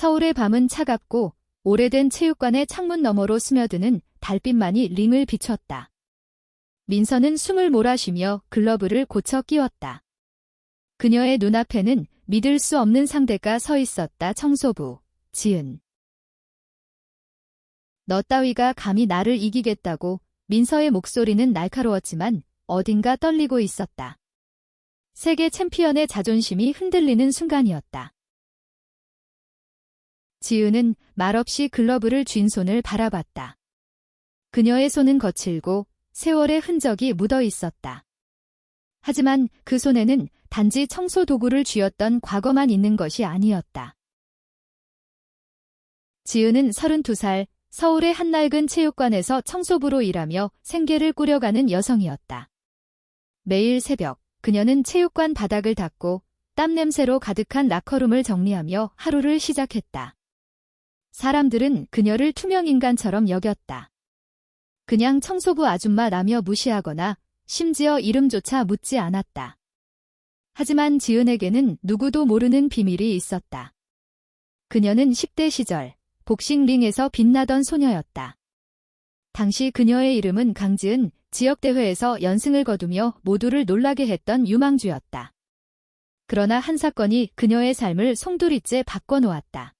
서울의 밤은 차갑고 오래된 체육관의 창문 너머로 스며드는 달빛만이 링을 비췄다. 민서는 숨을 몰아쉬며 글러브를 고쳐 끼웠다. 그녀의 눈앞에는 믿을 수 없는 상대가 서 있었다. 청소부, 지은. 너 따위가 감히 나를 이기겠다고. 민서의 목소리는 날카로웠지만 어딘가 떨리고 있었다. 세계 챔피언의 자존심이 흔들리는 순간이었다. 지은은 말없이 글러브를 쥔 손을 바라봤다. 그녀의 손은 거칠고 세월의 흔적이 묻어 있었다. 하지만 그 손에는 단지 청소 도구를 쥐었던 과거만 있는 것이 아니었다. 지은은 32살, 서울의 한 낡은 체육관에서 청소부로 일하며 생계를 꾸려가는 여성이었다. 매일 새벽, 그녀는 체육관 바닥을 닦고 땀 냄새로 가득한 라커룸을 정리하며 하루를 시작했다. 사람들은 그녀를 투명인간처럼 여겼다. 그냥 청소부 아줌마라며 무시하거나 심지어 이름조차 묻지 않았다. 하지만 지은에게는 누구도 모르는 비밀이 있었다. 그녀는 10대 시절 복싱 링에서 빛나던 소녀였다. 당시 그녀의 이름은 강지은, 지역대회에서 연승을 거두며 모두를 놀라게 했던 유망주였다. 그러나 한 사건이 그녀의 삶을 송두리째 바꿔놓았다.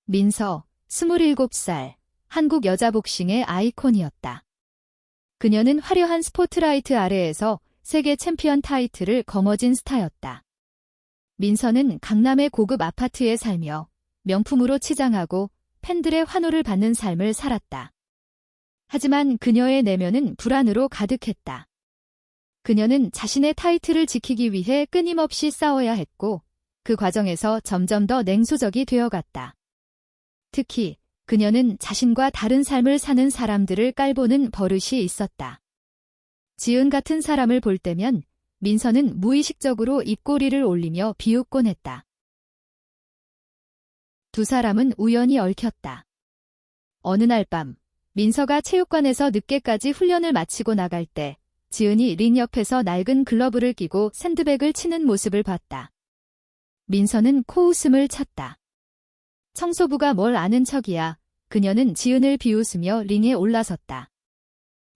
민서, 27살, 한국 여자 복싱의 아이콘이었다. 그녀는 화려한 스포트라이트 아래에서 세계 챔피언 타이틀을 거머쥔 스타였다. 민서는 강남의 고급 아파트에 살며 명품으로 치장하고 팬들의 환호를 받는 삶을 살았다. 하지만 그녀의 내면은 불안으로 가득했다. 그녀는 자신의 타이틀을 지키기 위해 끊임없이 싸워야 했고 그 과정에서 점점 더 냉소적이 되어갔다. 특히 그녀는 자신과 다른 삶을 사는 사람들을 깔보는 버릇이 있었다. 지은 같은 사람을 볼 때면 민서는 무의식적으로 입꼬리를 올리며 비웃곤 했다. 두 사람은 우연히 얽혔다. 어느 날 밤, 민서가 체육관에서 늦게까지 훈련을 마치고 나갈 때 지은이 링 옆에서 낡은 글러브를 끼고 샌드백을 치는 모습을 봤다. 민서는 코웃음을 쳤다. 청소부가 뭘 아는 척이야. 그녀는 지은을 비웃으며 링에 올라섰다.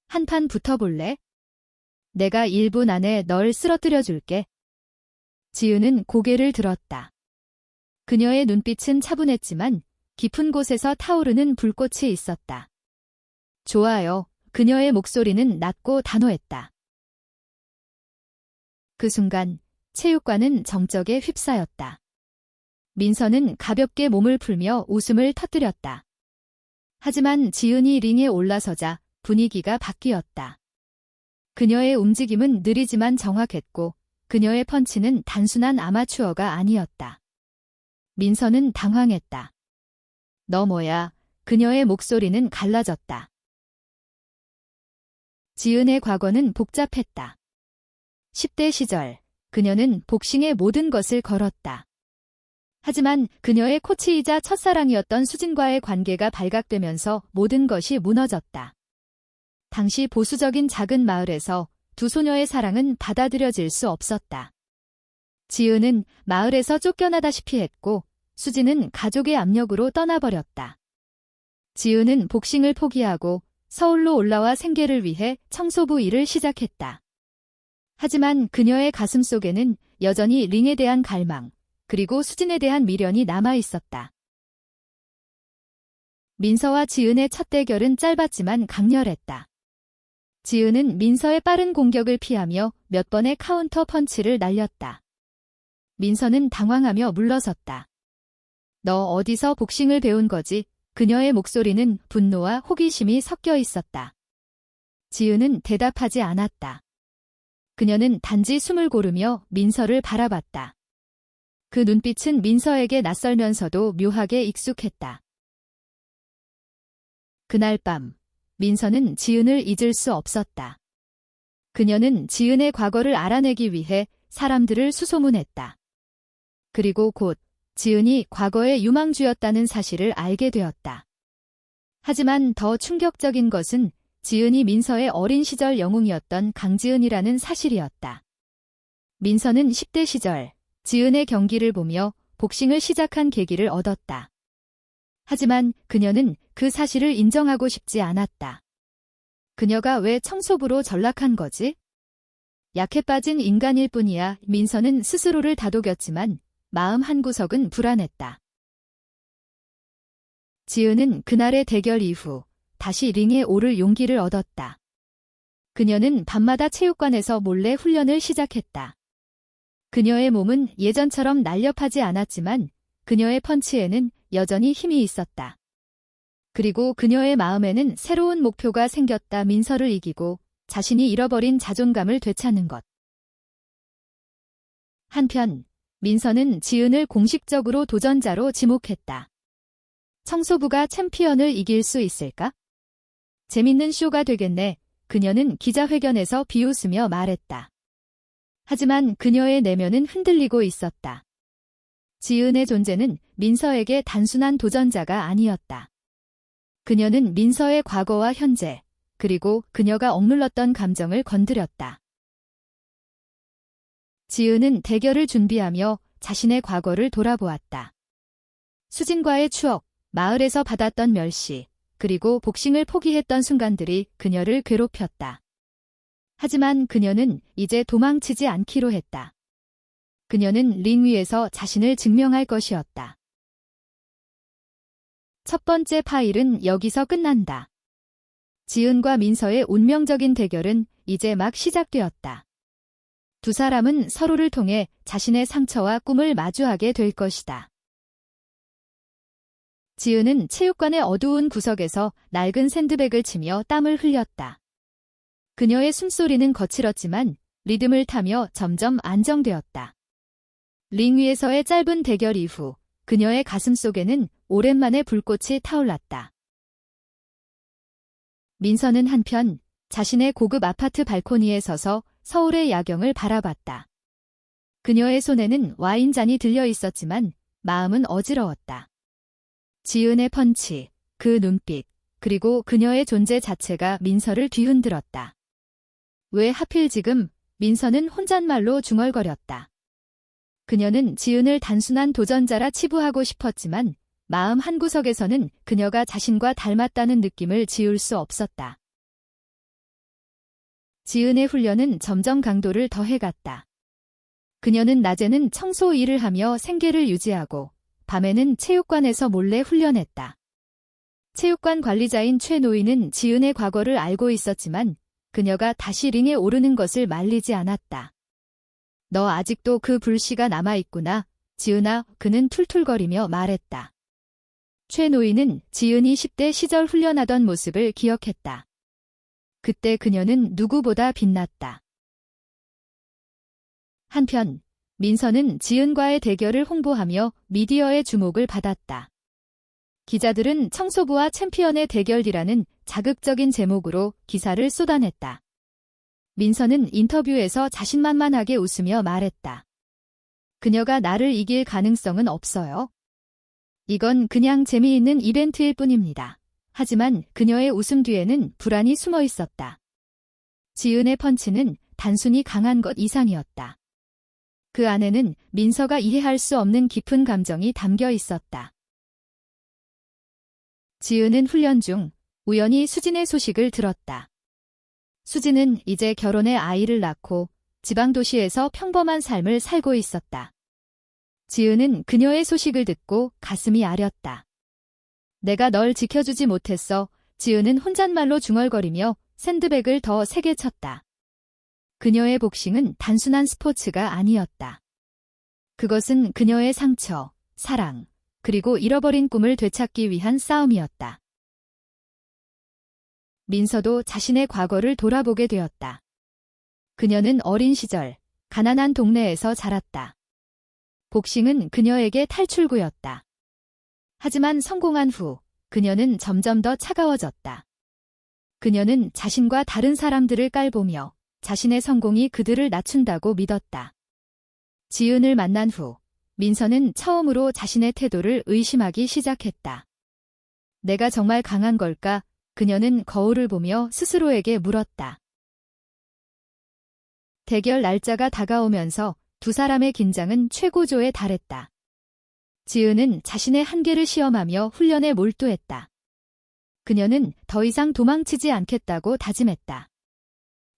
한판 붙어볼래? 내가 1분 안에 널 쓰러뜨려 줄게. 지은은 고개를 들었다. 그녀의 눈빛은 차분했지만 깊은 곳에서 타오르는 불꽃이 있었다. 좋아요. 그녀의 목소리는 낮고 단호했다. 그 순간 체육관은 정적에 휩싸였다. 민서는 가볍게 몸을 풀며 웃음을 터뜨렸다. 하지만 지은이 링에 올라서자 분위기가 바뀌었다. 그녀의 움직임은 느리지만 정확했고 그녀의 펀치는 단순한 아마추어가 아니었다. 민서는 당황했다. 너 뭐야? 그녀의 목소리는 갈라졌다. 지은의 과거는 복잡했다. 10대 시절, 그녀는 복싱의 모든 것을 걸었다. 하지만 그녀의 코치이자 첫사랑이었던 수진과의 관계가 발각되면서 모든 것이 무너졌다. 당시 보수적인 작은 마을에서 두 소녀의 사랑은 받아들여질 수 없었다. 지은은 마을에서 쫓겨나다시피 했고 수진은 가족의 압력으로 떠나버렸다. 지은은 복싱을 포기하고 서울로 올라와 생계를 위해 청소부 일을 시작했다. 하지만 그녀의 가슴 속에는 여전히 링에 대한 갈망, 그리고 수진에 대한 미련이 남아 있었다. 민서와 지은의 첫 대결은 짧았지만 강렬했다. 지은은 민서의 빠른 공격을 피하며 몇 번의 카운터 펀치를 날렸다. 민서는 당황하며 물러섰다. 너 어디서 복싱을 배운 거지? 그녀의 목소리는 분노와 호기심이 섞여 있었다. 지은은 대답하지 않았다. 그녀는 단지 숨을 고르며 민서를 바라봤다. 그 눈빛은 민서에게 낯설면서도 묘하게 익숙했다. 그날 밤, 민서는 지은을 잊을 수 없었다. 그녀는 지은의 과거를 알아내기 위해 사람들을 수소문했다. 그리고 곧 지은이 과거의 유망주였다는 사실을 알게 되었다. 하지만 더 충격적인 것은 지은이 민서의 어린 시절 영웅이었던 강지은이라는 사실이었다. 민서는 10대 시절 지은의 경기를 보며 복싱을 시작한 계기를 얻었다. 하지만 그녀는 그 사실을 인정하고 싶지 않았다. 그녀가 왜 청소부로 전락한 거지? 약해 빠진 인간일 뿐이야. 민서는 스스로를 다독였지만 마음 한구석은 불안했다. 지은은 그날의 대결 이후 다시 링에 오를 용기를 얻었다. 그녀는 밤마다 체육관에서 몰래 훈련을 시작했다. 그녀의 몸은 예전처럼 날렵하지 않았지만 그녀의 펀치에는 여전히 힘이 있었다. 그리고 그녀의 마음에는 새로운 목표가 생겼다. 민서를 이기고 자신이 잃어버린 자존감을 되찾는 것. 한편 민서는 지은을 공식적으로 도전자로 지목했다. 청소부가 챔피언을 이길 수 있을까? 재밌는 쇼가 되겠네. 그녀는 기자회견에서 비웃으며 말했다. 하지만 그녀의 내면은 흔들리고 있었다. 지은의 존재는 민서에게 단순한 도전자가 아니었다. 그녀는 민서의 과거와 현재, 그리고 그녀가 억눌렀던 감정을 건드렸다. 지은은 대결을 준비하며 자신의 과거를 돌아보았다. 수진과의 추억, 마을에서 받았던 멸시, 그리고 복싱을 포기했던 순간들이 그녀를 괴롭혔다. 하지만 그녀는 이제 도망치지 않기로 했다. 그녀는 링 위에서 자신을 증명할 것이었다. 첫 번째 파일은 여기서 끝난다. 지은과 민서의 운명적인 대결은 이제 막 시작되었다. 두 사람은 서로를 통해 자신의 상처와 꿈을 마주하게 될 것이다. 지은은 체육관의 어두운 구석에서 낡은 샌드백을 치며 땀을 흘렸다. 그녀의 숨소리는 거칠었지만 리듬을 타며 점점 안정되었다. 링 위에서의 짧은 대결 이후 그녀의 가슴 속에는 오랜만에 불꽃이 타올랐다. 민서는 한편 자신의 고급 아파트 발코니에 서서 서울의 야경을 바라봤다. 그녀의 손에는 와인잔이 들려 있었지만 마음은 어지러웠다. 지은의 펀치, 그 눈빛, 그리고 그녀의 존재 자체가 민서를 뒤흔들었다. 왜 하필 지금? 민서는 혼잣말로 중얼거렸다. 그녀는 지은을 단순한 도전자라 치부하고 싶었지만 마음 한구석에서는 그녀가 자신과 닮았다는 느낌을 지울 수 없었다. 지은의 훈련은 점점 강도를 더해갔다. 그녀는 낮에는 청소 일을 하며 생계를 유지하고 밤에는 체육관에서 몰래 훈련했다. 체육관 관리자인 최 노인은 지은의 과거를 알고 있었지만 그녀가 다시 링에 오르는 것을 말리지 않았다. 너 아직도 그 불씨가 남아있구나, 지은아. 그는 툴툴거리며 말했다. 최 노인은 지은이 10대 시절 훈련하던 모습을 기억했다. 그때 그녀는 누구보다 빛났다. 한편 민서는 지은과의 대결을 홍보하며 미디어의 주목을 받았다. 기자들은 청소부와 챔피언의 대결이라는 자극적인 제목으로 기사를 쏟아냈다. 민서는 인터뷰에서 자신만만하게 웃으며 말했다. 그녀가 나를 이길 가능성은 없어요. 이건 그냥 재미있는 이벤트일 뿐입니다. 하지만 그녀의 웃음 뒤에는 불안이 숨어 있었다. 지은의 펀치는 단순히 강한 것 이상이었다. 그 안에는 민서가 이해할 수 없는 깊은 감정이 담겨 있었다. 지은은 훈련 중 우연히 수진의 소식을 들었다. 수진은 이제 결혼해 아이를 낳고 지방도시에서 평범한 삶을 살고 있었다. 지은은 그녀의 소식을 듣고 가슴이 아렸다. 내가 널 지켜주지 못했어. 지은은 혼잣말로 중얼거리며 샌드백을 더 세게 쳤다. 그녀의 복싱은 단순한 스포츠가 아니었다. 그것은 그녀의 상처, 사랑, 그리고 잃어버린 꿈을 되찾기 위한 싸움이었다. 민서도 자신의 과거를 돌아보게 되었다. 그녀는 어린 시절, 가난한 동네에서 자랐다. 복싱은 그녀에게 탈출구였다. 하지만 성공한 후, 그녀는 점점 더 차가워졌다. 그녀는 자신과 다른 사람들을 깔보며 자신의 성공이 그들을 낮춘다고 믿었다. 지은을 만난 후 민서는 처음으로 자신의 태도를 의심하기 시작했다. 내가 정말 강한 걸까? 그녀는 거울을 보며 스스로에게 물었다. 대결 날짜가 다가오면서 두 사람의 긴장은 최고조에 달했다. 지은은 자신의 한계를 시험하며 훈련에 몰두했다. 그녀는 더 이상 도망치지 않겠다고 다짐했다.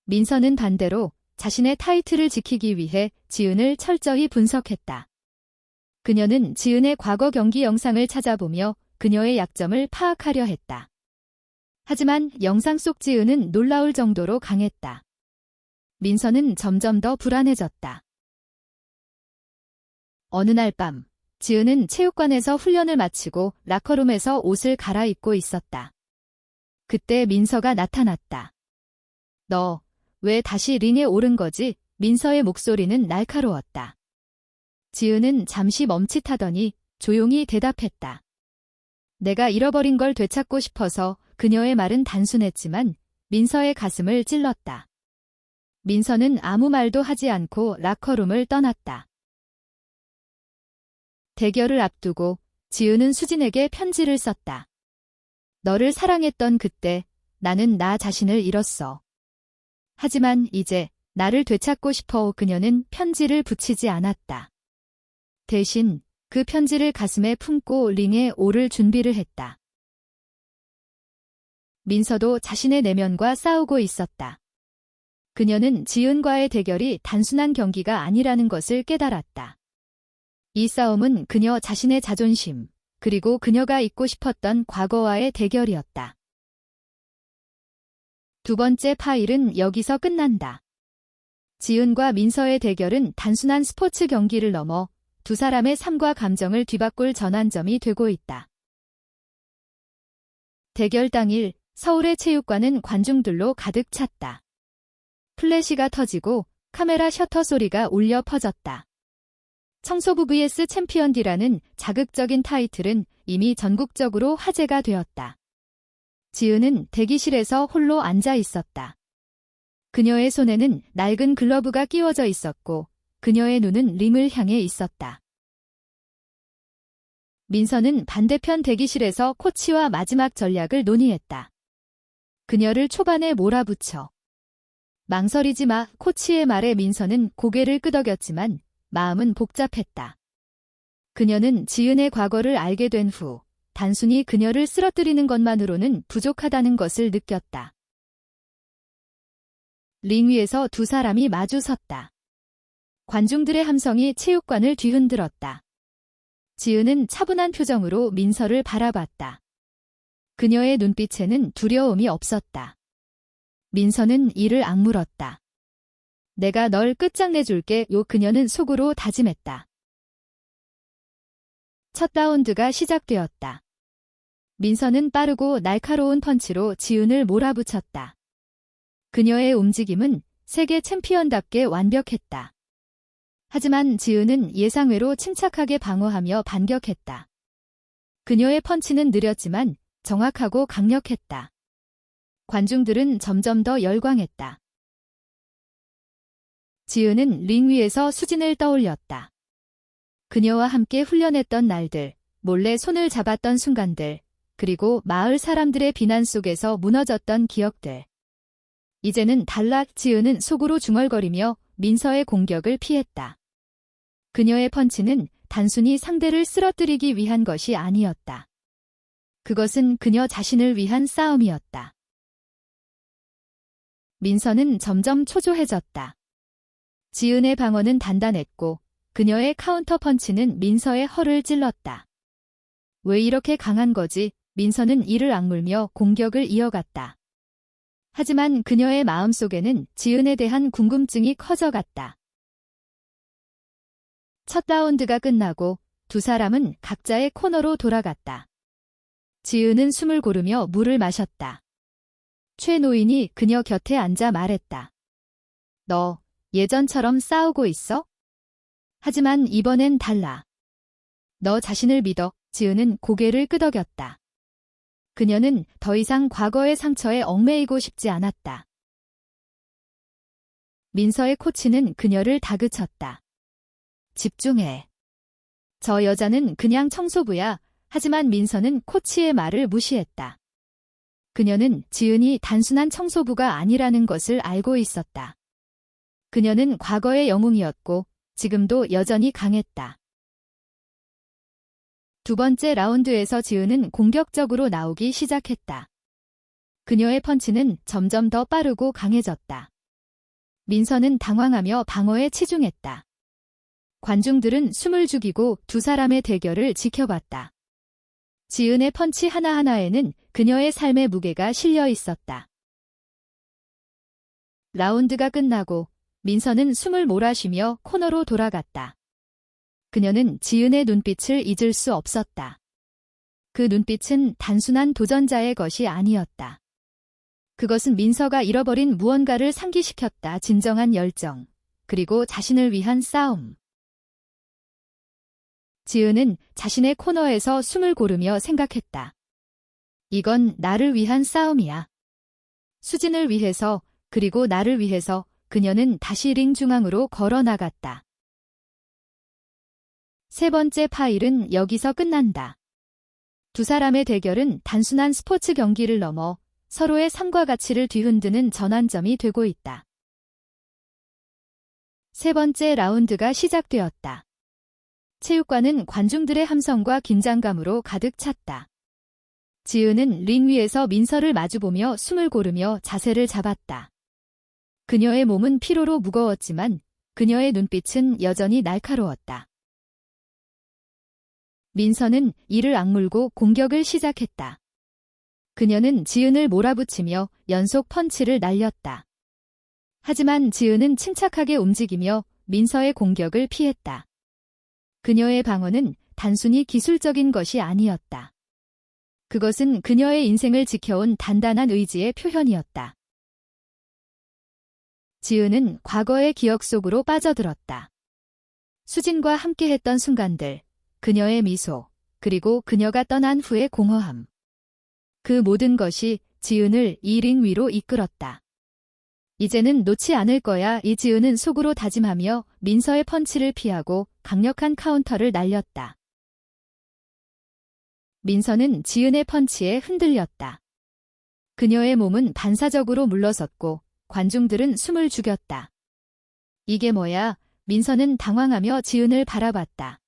민서는 반대로 자신의 타이틀을 지키기 위해 지은을 철저히 분석했다. 그녀는 지은의 과거 경기 영상을 찾아보며 그녀의 약점을 파악하려 했다. 하지만 영상 속 지은은 놀라울 정도로 강했다. 민서는 점점 더 불안해졌다. 어느 날 밤, 지은은 체육관에서 훈련을 마치고 라커룸에서 옷을 갈아입고 있었다. 그때 민서가 나타났다. 너, 왜 다시 링에 오른 거지? 민서의 목소리는 날카로웠다. 지은은 잠시 멈칫하더니 조용히 대답했다. 내가 잃어버린 걸 되찾고 싶어서. 그녀의 말은 단순했지만 민서의 가슴을 찔렀다. 민서는 아무 말도 하지 않고 라커룸을 떠났다. 대결을 앞두고 지은은 수진에게 편지를 썼다. 너를 사랑했던 그때 나는 나 자신을 잃었어. 하지만 이제 나를 되찾고 싶어. 그녀는 편지를 붙이지 않았다. 대신 그 편지를 가슴에 품고 링에 오를 준비를 했다. 민서도 자신의 내면과 싸우고 있었다. 그녀는 지은과의 대결이 단순한 경기가 아니라는 것을 깨달았다. 이 싸움은 그녀 자신의 자존심, 그리고 그녀가 잊고 싶었던 과거와의 대결이었다. 두 번째 파일은 여기서 끝난다. 지은과 민서의 대결은 단순한 스포츠 경기를 넘어 두 사람의 삶과 감정을 뒤바꿀 전환점이 되고 있다. 대결 당일 서울의 체육관은 관중들로 가득 찼다. 플래시가 터지고 카메라 셔터 소리가 울려 퍼졌다. 청소부 vs 챔피언디라는 자극적인 타이틀은 이미 전국적으로 화제가 되었다. 지은은 대기실에서 홀로 앉아 있었다. 그녀의 손에는 낡은 글러브가 끼워져 있었고 그녀의 눈은 링을 향해 있었다. 민서는 반대편 대기실에서 코치와 마지막 전략을 논의했다. 그녀를 초반에 몰아붙여. 망설이지 마. 코치의 말에 민서는 고개를 끄덕였지만 마음은 복잡했다. 그녀는 지은의 과거를 알게 된 후 단순히 그녀를 쓰러뜨리는 것만으로는 부족하다는 것을 느꼈다. 링 위에서 두 사람이 마주 섰다. 관중들의 함성이 체육관을 뒤흔들었다. 지은은 차분한 표정으로 민서를 바라봤다. 그녀의 눈빛에는 두려움이 없었다. 민서는 이를 악물었다. 내가 널 끝장내줄게. 그녀는 속으로 다짐했다. 첫 라운드가 시작되었다. 민서는 빠르고 날카로운 펀치로 지은을 몰아붙였다. 그녀의 움직임은 세계 챔피언답게 완벽했다. 하지만 지은은 예상외로 침착하게 방어하며 반격했다. 그녀의 펀치는 느렸지만 정확하고 강력했다. 관중들은 점점 더 열광했다. 지은은 링 위에서 수진을 떠올렸다. 그녀와 함께 훈련했던 날들, 몰래 손을 잡았던 순간들, 그리고 마을 사람들의 비난 속에서 무너졌던 기억들. 이제는 달라. 지은은 속으로 중얼거리며 민서의 공격을 피했다. 그녀의 펀치는 단순히 상대를 쓰러뜨리기 위한 것이 아니었다. 그것은 그녀 자신을 위한 싸움이었다. 민서는 점점 초조해졌다. 지은의 방어는 단단했고 그녀의 카운터 펀치는 민서의 허를 찔렀다. 왜 이렇게 강한 거지? 민서는 이를 악물며 공격을 이어갔다. 하지만 그녀의 마음속에는 지은에 대한 궁금증이 커져갔다. 첫 라운드가 끝나고 두 사람은 각자의 코너로 돌아갔다. 지은은 숨을 고르며 물을 마셨다. 최 노인이 그녀 곁에 앉아 말했다. 너 예전처럼 싸우고 있어? 하지만 이번엔 달라. 너 자신을 믿어. 지은은 고개를 끄덕였다. 그녀는 더 이상 과거의 상처에 얽매이고 싶지 않았다. 민서의 코치는 그녀를 다그쳤다. 집중해. 저 여자는 그냥 청소부야. 하지만 민서는 코치의 말을 무시했다. 그녀는 지은이 단순한 청소부가 아니라는 것을 알고 있었다. 그녀는 과거의 영웅이었고 지금도 여전히 강했다. 두 번째 라운드에서 지은은 공격적으로 나오기 시작했다. 그녀의 펀치는 점점 더 빠르고 강해졌다. 민서는 당황하며 방어에 치중했다. 관중들은 숨을 죽이고 두 사람의 대결을 지켜봤다. 지은의 펀치 하나하나에는 그녀의 삶의 무게가 실려 있었다. 라운드가 끝나고 민서는 숨을 몰아쉬며 코너로 돌아갔다. 그녀는 지은의 눈빛을 잊을 수 없었다. 그 눈빛은 단순한 도전자의 것이 아니었다. 그것은 민서가 잃어버린 무언가를 상기시켰다. 진정한 열정, 그리고 자신을 위한 싸움. 지은은 자신의 코너에서 숨을 고르며 생각했다. 이건 나를 위한 싸움이야. 수진을 위해서, 그리고 나를 위해서 그녀는 다시 링 중앙으로 걸어 나갔다. 세 번째 파일은 여기서 끝난다. 두 사람의 대결은 단순한 스포츠 경기를 넘어 서로의 삶과 가치를 뒤흔드는 전환점이 되고 있다. 세 번째 라운드가 시작되었다. 체육관은 관중들의 함성과 긴장감으로 가득 찼다. 지은은 링 위에서 민서를 마주보며 숨을 고르며 자세를 잡았다. 그녀의 몸은 피로로 무거웠지만 그녀의 눈빛은 여전히 날카로웠다. 민서는 이를 악물고 공격을 시작했다. 그녀는 지은을 몰아붙이며 연속 펀치를 날렸다. 하지만 지은은 침착하게 움직이며 민서의 공격을 피했다. 그녀의 방어는 단순히 기술적인 것이 아니었다. 그것은 그녀의 인생을 지켜온 단단한 의지의 표현이었다. 지은은 과거의 기억 속으로 빠져들었다. 수진과 함께했던 순간들, 그녀의 미소, 그리고 그녀가 떠난 후의 공허함. 그 모든 것이 지은을 이 링 위로 이끌었다. 이제는 놓지 않을 거야. 이 지은은 속으로 다짐하며 민서의 펀치를 피하고 강력한 카운터를 날렸다. 민서는 지은의 펀치에 흔들렸다. 그녀의 몸은 반사적으로 물러섰고 관중들은 숨을 죽였다. 이게 뭐야? 민서는 당황하며 지은을 바라봤다.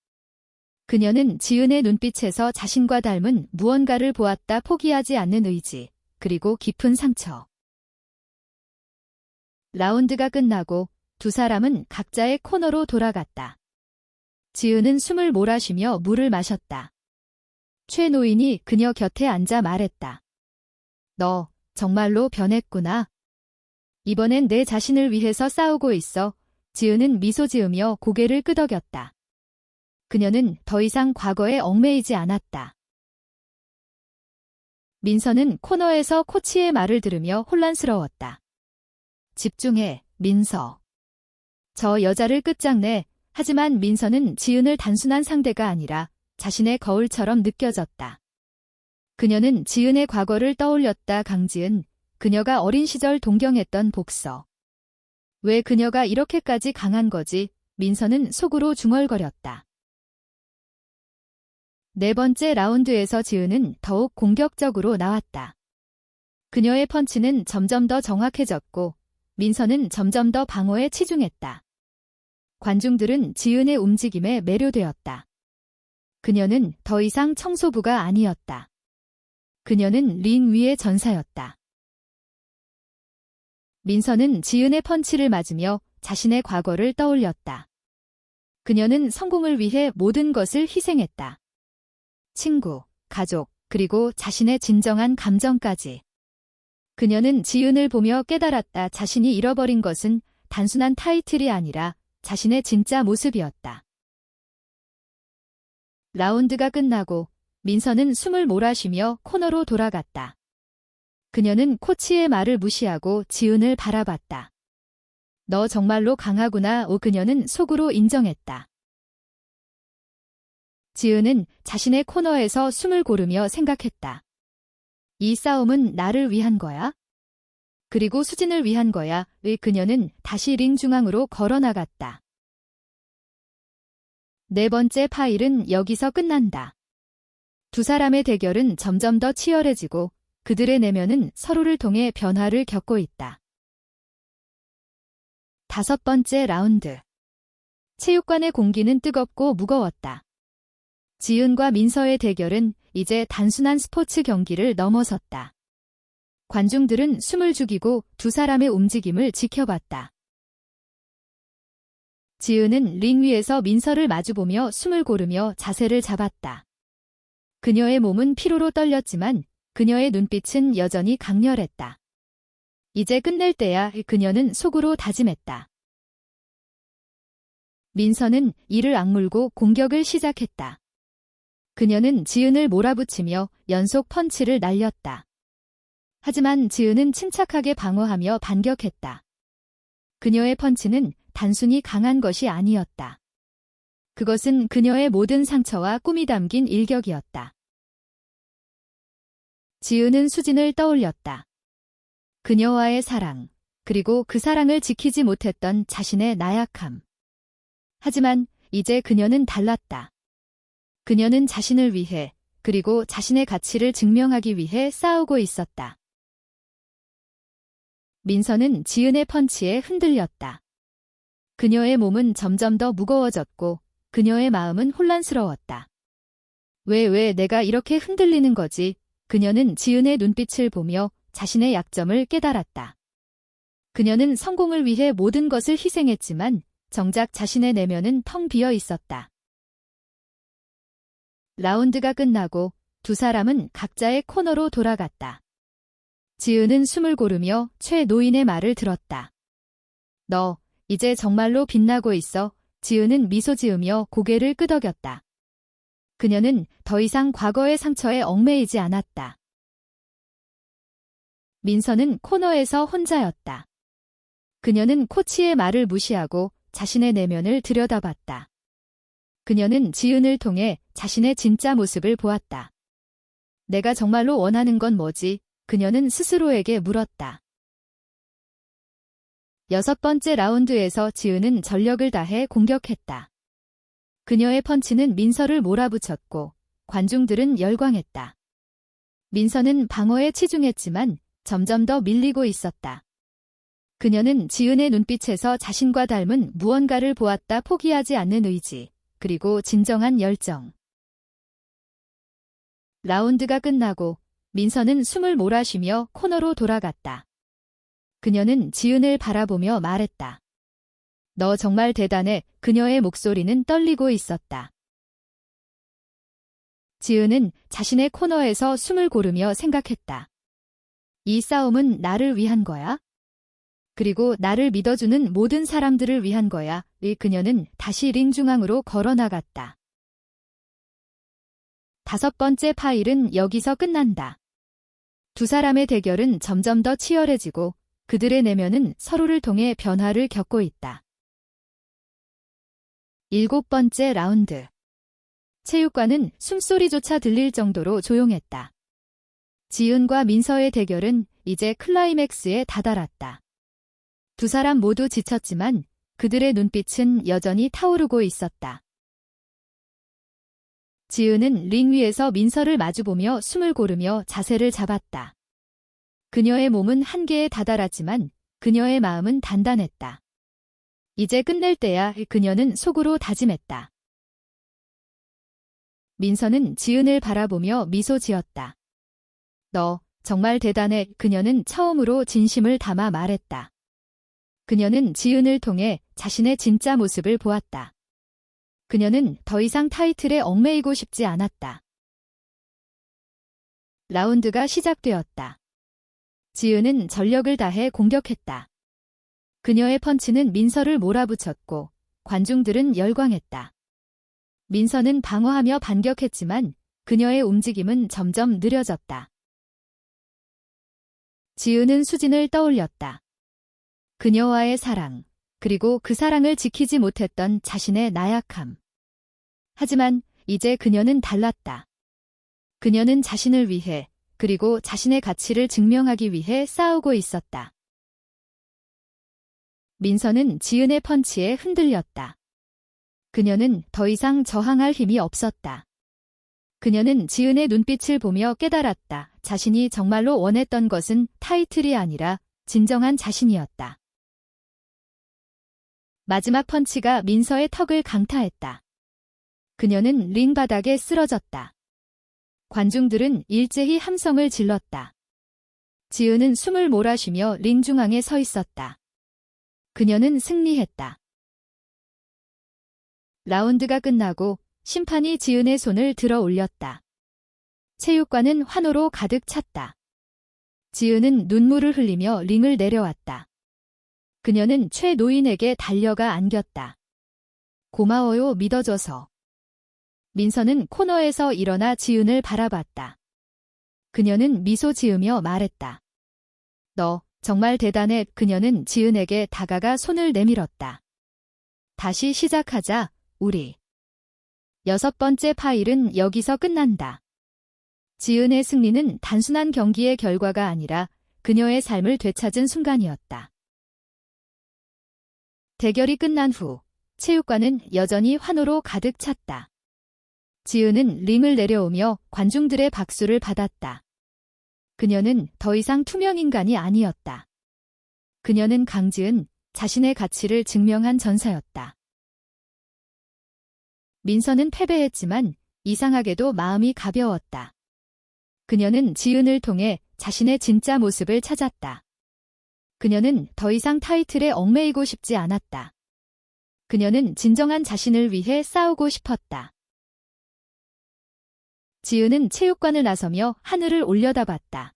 그녀는 지은의 눈빛에서 자신과 닮은 무언가를 보았다. 포기하지 않는 의지, 그리고 깊은 상처. 라운드가 끝나고 두 사람은 각자의 코너로 돌아갔다. 지은은 숨을 몰아쉬며 물을 마셨다. 최 노인이 그녀 곁에 앉아 말했다. 너 정말로 변했구나. 이번엔 내 자신을 위해서 싸우고 있어. 지은은 미소 지으며 고개를 끄덕였다. 그녀는 더 이상 과거에 얽매이지 않았다. 민서는 코너에서 코치의 말을 들으며 혼란스러웠다. 집중해, 민서. 저 여자를 끝장내. 하지만 민서는 지은을 단순한 상대가 아니라 자신의 거울처럼 느껴졌다. 그녀는 지은의 과거를 떠올렸다. 강지은, 그녀가 어린 시절 동경했던 복서. 왜 그녀가 이렇게까지 강한 거지? 민서는 속으로 중얼거렸다. 네 번째 라운드에서 지은은 더욱 공격적으로 나왔다. 그녀의 펀치는 점점 더 정확해졌고 민서는 점점 더 방어에 치중했다. 관중들은 지은의 움직임에 매료되었다. 그녀는 더 이상 청소부가 아니었다. 그녀는 링 위의 전사였다. 민서는 지은의 펀치를 맞으며 자신의 과거를 떠올렸다. 그녀는 성공을 위해 모든 것을 희생했다. 친구, 가족, 그리고 자신의 진정한 감정까지. 그녀는 지은을 보며 깨달았다. 자신이 잃어버린 것은 단순한 타이틀이 아니라 자신의 진짜 모습이었다. 라운드가 끝나고 민서는 숨을 몰아쉬며 코너로 돌아갔다. 그녀는 코치의 말을 무시하고 지은을 바라봤다. 너 정말로 강하구나. 그녀는 속으로 인정했다. 지은은 자신의 코너에서 숨을 고르며 생각했다. 이 싸움은 나를 위한 거야? 그리고 수진을 위한 거야. 그녀는 다시 링 중앙으로 걸어 나갔다. 네 번째 파일은 여기서 끝난다. 두 사람의 대결은 점점 더 치열해지고 그들의 내면은 서로를 통해 변화를 겪고 있다. 다섯 번째 라운드. 체육관의 공기는 뜨겁고 무거웠다. 지은과 민서의 대결은 이제 단순한 스포츠 경기를 넘어섰다. 관중들은 숨을 죽이고 두 사람의 움직임을 지켜봤다. 지은은 링 위에서 민서를 마주보며 숨을 고르며 자세를 잡았다. 그녀의 몸은 피로로 떨렸지만 그녀의 눈빛은 여전히 강렬했다. 이제 끝낼 때야 그녀는 속으로 다짐했다. 민서는 이를 악물고 공격을 시작했다. 그녀는 지은을 몰아붙이며 연속 펀치를 날렸다. 하지만 지은은 침착하게 방어하며 반격했다. 그녀의 펀치는 단순히 강한 것이 아니었다. 그것은 그녀의 모든 상처와 꿈이 담긴 일격이었다. 지은은 수진을 떠올렸다. 그녀와의 사랑, 그리고 그 사랑을 지키지 못했던 자신의 나약함. 하지만 이제 그녀는 달랐다. 그녀는 자신을 위해, 그리고 자신의 가치를 증명하기 위해 싸우고 있었다. 민서는 지은의 펀치에 흔들렸다. 그녀의 몸은 점점 더 무거워졌고 그녀의 마음은 혼란스러웠다. 왜 내가 이렇게 흔들리는 거지? 그녀는 지은의 눈빛을 보며 자신의 약점을 깨달았다. 그녀는 성공을 위해 모든 것을 희생했지만 정작 자신의 내면은 텅 비어 있었다. 라운드가 끝나고 두 사람은 각자의 코너로 돌아갔다. 지은은 숨을 고르며 최 노인의 말을 들었다. 너, 이제 정말로 빛나고 있어. 지은은 미소 지으며 고개를 끄덕였다. 그녀는 더 이상 과거의 상처에 얽매이지 않았다. 민서는 코너에서 혼자였다. 그녀는 코치의 말을 무시하고 자신의 내면을 들여다봤다. 그녀는 지은을 통해 자신의 진짜 모습을 보았다. 내가 정말로 원하는 건 뭐지? 그녀는 스스로에게 물었다. 6번째 라운드에서 지은은 전력을 다해 공격했다. 그녀의 펀치는 민서를 몰아붙였고 관중들은 열광했다. 민서는 방어에 치중했지만 점점 더 밀리고 있었다. 그녀는 지은의 눈빛에서 자신과 닮은 무언가를 보았다. 포기하지 않는 의지, 그리고 진정한 열정. 라운드가 끝나고 민서는 숨을 몰아쉬며 코너로 돌아갔다. 그녀는 지은을 바라보며 말했다. 너 정말 대단해. 그녀의 목소리는 떨리고 있었다. 지은은 자신의 코너에서 숨을 고르며 생각했다. 이 싸움은 나를 위한 거야? 그리고 나를 믿어주는 모든 사람들을 위한 거야. 그녀는 다시 링 중앙으로 걸어나갔다. 5번째 파일은 여기서 끝난다. 두 사람의 대결은 점점 더 치열해지고 그들의 내면은 서로를 통해 변화를 겪고 있다. 7번째 라운드. 체육관은 숨소리조차 들릴 정도로 조용했다. 지은과 민서의 대결은 이제 클라이맥스에 다다랐다. 두 사람 모두 지쳤지만 그들의 눈빛은 여전히 타오르고 있었다. 지은은 링 위에서 민서를 마주보며 숨을 고르며 자세를 잡았다. 그녀의 몸은 한계에 다다랐지만 그녀의 마음은 단단했다. 이제 끝낼 때야. 그녀는 속으로 다짐했다. 민서는 지은을 바라보며 미소 지었다. 너 정말 대단해. 그녀는 처음으로 진심을 담아 말했다. 그녀는 지은을 통해 자신의 진짜 모습을 보았다. 그녀는 더 이상 타이틀에 얽매이고 싶지 않았다. 라운드가 시작되었다. 지은은 전력을 다해 공격했다. 그녀의 펀치는 민서를 몰아붙였고 관중들은 열광했다. 민서는 방어하며 반격했지만 그녀의 움직임은 점점 느려졌다. 지은은 수진을 떠올렸다. 그녀와의 사랑, 그리고 그 사랑을 지키지 못했던 자신의 나약함. 하지만 이제 그녀는 달랐다. 그녀는 자신을 위해, 그리고 자신의 가치를 증명하기 위해 싸우고 있었다. 민서는 지은의 펀치에 흔들렸다. 그녀는 더 이상 저항할 힘이 없었다. 그녀는 지은의 눈빛을 보며 깨달았다. 자신이 정말로 원했던 것은 타이틀이 아니라 진정한 자신이었다. 마지막 펀치가 민서의 턱을 강타했다. 그녀는 링 바닥에 쓰러졌다. 관중들은 일제히 함성을 질렀다. 지은은 숨을 몰아쉬며 링 중앙에 서 있었다. 그녀는 승리했다. 라운드가 끝나고 심판이 지은의 손을 들어 올렸다. 체육관은 환호로 가득 찼다. 지은은 눈물을 흘리며 링을 내려왔다. 그녀는 최 노인에게 달려가 안겼다. 고마워요, 믿어줘서. 민서는 코너에서 일어나 지은을 바라봤다. 그녀는 미소 지으며 말했다. 너 정말 대단해. 그녀는 지은에게 다가가 손을 내밀었다. 다시 시작하자, 우리. 6번째 파일은 여기서 끝난다. 지은의 승리는 단순한 경기의 결과가 아니라 그녀의 삶을 되찾은 순간이었다. 대결이 끝난 후 체육관은 여전히 환호로 가득 찼다. 지은은 링을 내려오며 관중들의 박수를 받았다. 그녀는 더 이상 투명 인간이 아니었다. 그녀는 강지은, 자신의 가치를 증명한 전사였다. 민서는 패배했지만 이상하게도 마음이 가벼웠다. 그녀는 지은을 통해 자신의 진짜 모습을 찾았다. 그녀는 더 이상 타이틀에 얽매이고 싶지 않았다. 그녀는 진정한 자신을 위해 싸우고 싶었다. 지은은 체육관을 나서며 하늘을 올려다봤다.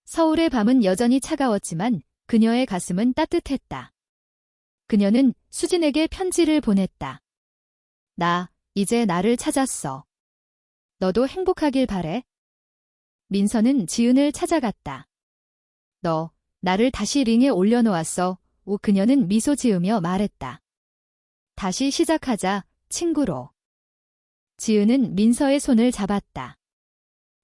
서울의 밤은 여전히 차가웠지만 그녀의 가슴은 따뜻했다. 그녀는 수진에게 편지를 보냈다. 나, 이제 나를 찾았어. 너도 행복하길 바래. 민서는 지은을 찾아갔다. 너, 나를 다시 링에 올려놓았어. 그녀는 미소 지으며 말했다. 다시 시작하자, 친구로. 지은은 민서의 손을 잡았다.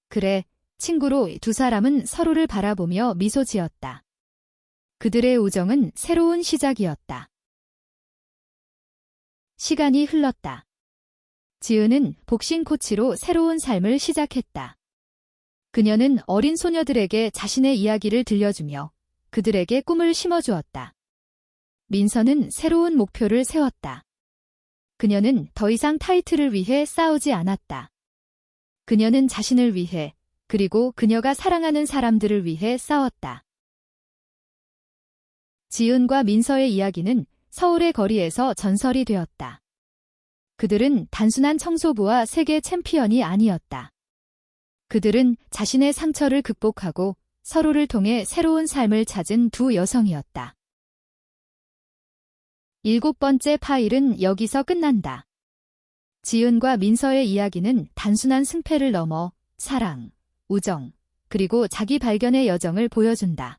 그래, 친구로. 두 사람은 서로를 바라보며 미소 지었다. 그들의 우정은 새로운 시작이었다. 시간이 흘렀다. 지은은 복싱 코치로 새로운 삶을 시작했다. 그녀는 어린 소녀들에게 자신의 이야기를 들려주며 그들에게 꿈을 심어주었다. 민서는 새로운 목표를 세웠다. 그녀는 더 이상 타이틀을 위해 싸우지 않았다. 그녀는 자신을 위해, 그리고 그녀가 사랑하는 사람들을 위해 싸웠다. 지은과 민서의 이야기는 서울의 거리에서 전설이 되었다. 그들은 단순한 청소부와 세계 챔피언이 아니었다. 그들은 자신의 상처를 극복하고 서로를 통해 새로운 삶을 찾은 두 여성이었다. 7번째 파일은 여기서 끝난다. 지은과 민서의 이야기는 단순한 승패를 넘어 사랑, 우정, 그리고 자기 발견의 여정을 보여준다.